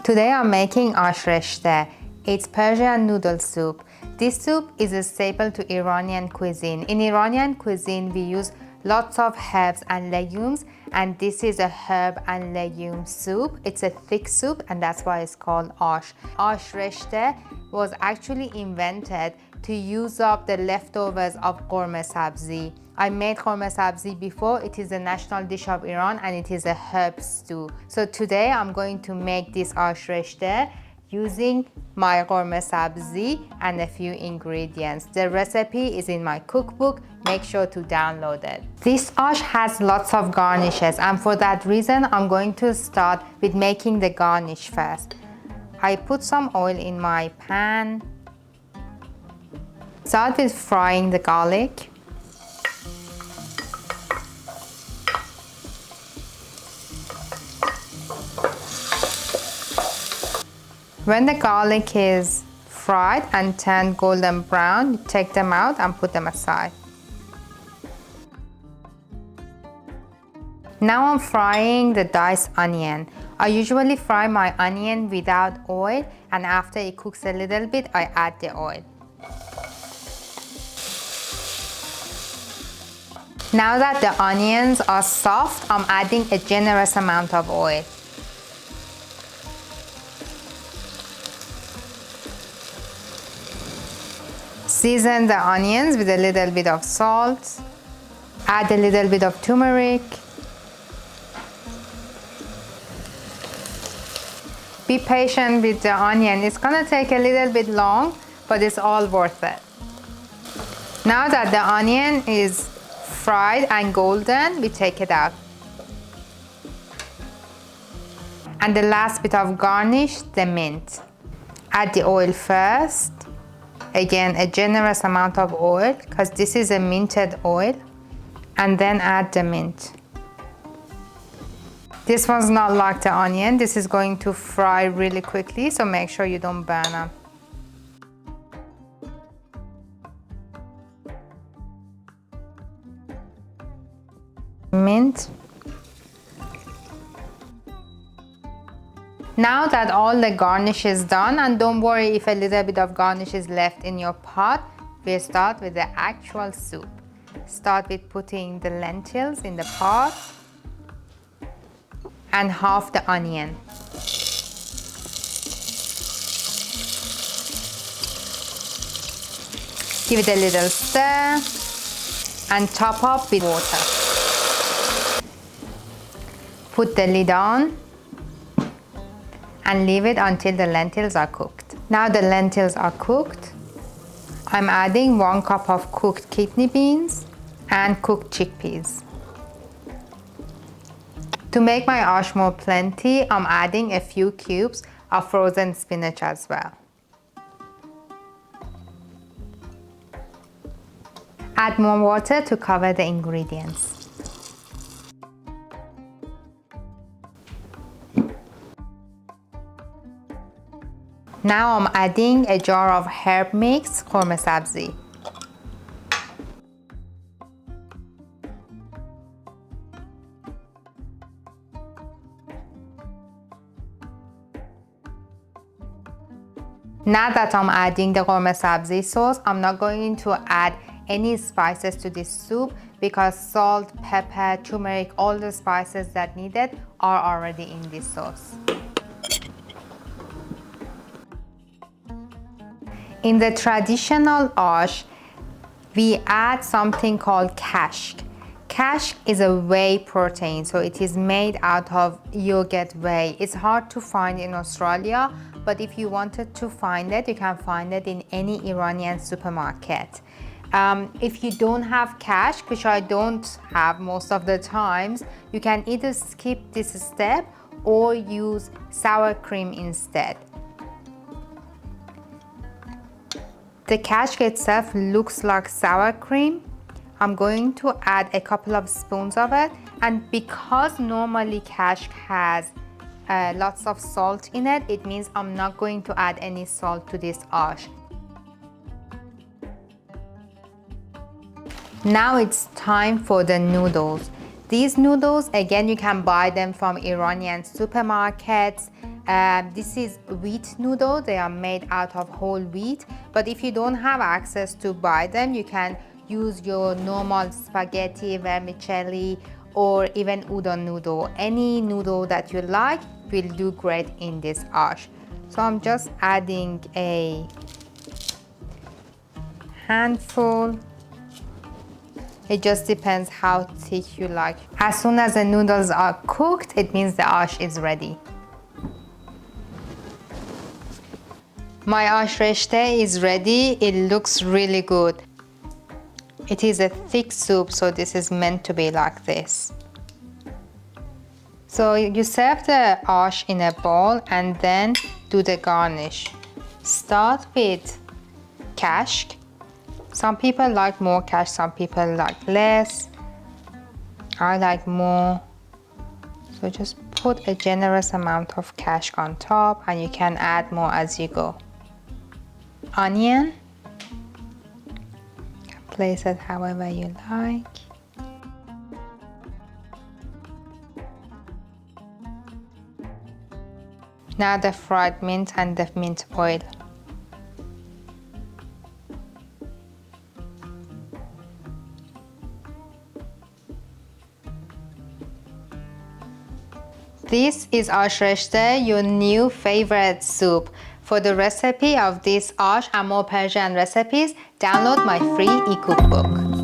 Today I'm making Ash Reshteh. It's Persian noodle soup. This soup is a staple to Iranian cuisine. In Iranian cuisine, we use lots of herbs and legumes, and this is a herb and legume soup. It's a thick soup, and that's why it's called Ash. Ash Reshteh was actually invented to use up the leftovers of korma sabzi. I made korma sabzi before. It is a national dish of Iran and it is a herb stew. So today I'm going to make this Ash Reshteh using my korma sabzi and a few ingredients. The recipe is in my cookbook. Make sure to download it. This ash has lots of garnishes, and for that reason I'm going to start with making the garnish first. I put some oil in my pan. Start with frying the garlic. When the garlic is fried and turned golden brown, you take them out and put them aside. Now I'm frying the diced onion. I usually fry my onion without oil, and after it cooks a little bit, I add the oil. Now that the onions are soft, I'm adding a generous amount of oil. Season the onions with a little bit of salt. Add a little bit of turmeric. Be patient with the onion. It's gonna take a little bit long, but it's all worth it. Now that the onion is fried and golden, we take it out. And the last bit of garnish, the mint. Add the oil first. Again, a generous amount of oil, because this is a minted oil. And then add the mint. This one's not like the onion. This is going to fry really quickly, so make sure you don't burn them. Mint. Now that all the garnish is done, and don't worry if a little bit of garnish is left in your pot, we'll start with the actual soup. Start with putting the lentils in the pot and half the onion. Give it a little stir and top up with water. Put the lid on and leave it until the lentils are cooked. Now the lentils are cooked. I'm adding 1 cup of cooked kidney beans and cooked chickpeas. To make my ash more plenty, I'm adding a few cubes of frozen spinach as well. Add more water to cover the ingredients. Now I'm adding a jar of herb mix, korma sabzi. Now that I'm adding the korma sabzi sauce, I'm not going to add any spices to this soup because salt, pepper, turmeric, all the spices that needed are already in this sauce. In the traditional ash, we add something called kashk. Kashk is a whey protein, so it is made out of yogurt whey. It's hard to find in Australia, but if you wanted to find it, you can find it in any Iranian supermarket. If you don't have kashk, which I don't have most of the times, you can either skip this step or use sour cream instead. The kashk itself looks like sour cream. I'm going to add a couple of spoons of it, and because normally kashk has lots of salt in it, it means I'm not going to add any salt to this ash. Now it's time for the noodles. These noodles, again, you can buy them from Iranian supermarkets. This is wheat noodle. They are made out of whole wheat, but if you don't have access to buy them, you can use your normal spaghetti, vermicelli, or even udon noodle. Any noodle that you like will do great in this ash. So I'm just adding a handful. It just depends how thick you like. As soon as the noodles are cooked, it means the ash is ready. My Ash Reshteh is ready. It looks really good. It is a thick soup, so this is meant to be like this. So you serve the ash in a bowl and then do the garnish. Start with kashk. Some people like more kashk, some people like less. I like more. So just put a generous amount of kashk on top, and you can add more as you go. Onion. Place it however you like. Now the fried mint and the mint oil. This is Ash Reshteh, your new favorite soup. For the recipe of this ash and more Persian recipes, download my free e-cookbook.